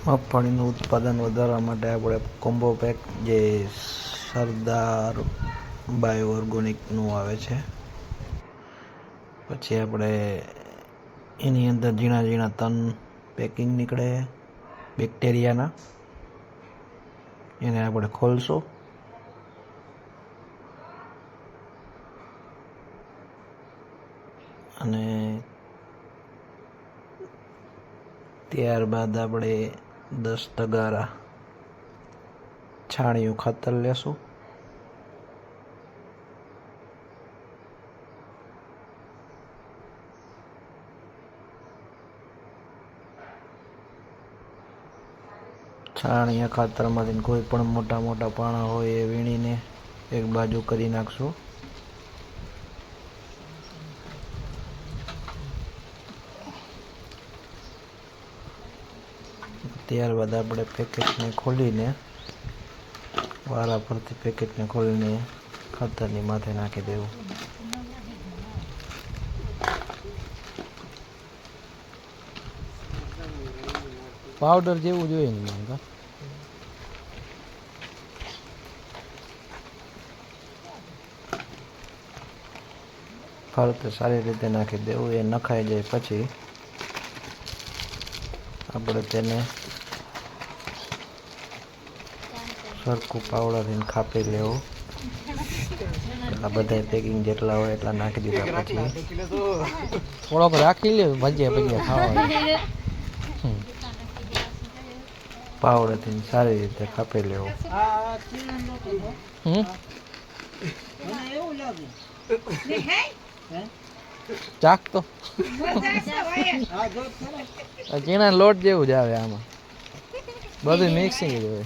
મગફળીનું ઉત્પાદન વધારવા માટે આપણે કોમ્બો પેક જે સરદાર બાયો ઓર્ગોનિકનું આવે છે, પછી આપણે એની અંદર ઝીણા ઝીણા તન પેકિંગ નીકળે બેક્ટેરિયાના, એને આપણે ખોલશું અને ત્યારબાદ આપણે 10 તગારા છાણિયું ખાતર લેશું. છાણિયા ખાતરમાંથી કોઈ પણ મોટા મોટા પાણા હોય એ વીણીને એક બાજુ કરી નાખશું. ત્યારબાદ આપણે પેકેટને ખોલીને વારા પરથી પેકેટને ખોલીને ખાતરની માથે નાખી દેવું. પાવડર જેવું જોઈએ ને ફરતે સારી રીતે નાખી દેવું. એ નખાઈ જાય પછી આપણે તેને સરખું પાવડાથી કાપી લેવું. આ બધા પેકિંગ જેટલા હોય એટલા નાખી દીધા પછી થોડોક રાખી લે ભજીયા ભજીયા ખાવા. પાવડાથી સારી રીતે કાપી લેવું. ચાક તો ચીણા લોટ જેવું જ આવે, આમાં બધું મિક્સિંગ જ હોય.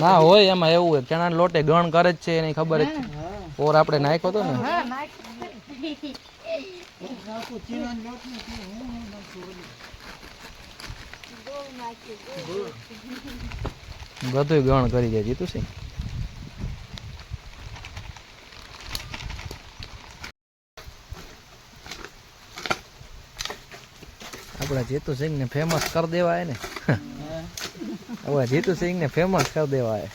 ના હોય એમાં એવું હોય, ચણા લોટે ગણ કરે જ છે એની ખબર જ. ઓર આપણે નાખ્યો તો ને બધું ગણ કરી જાય જીતું સિંહ. આપણા જીતુ સિંહ ને ફેમસ કરી દેવાય ને. હવે જીતુ સિંહ ને ફેમસ કરી દેવાય.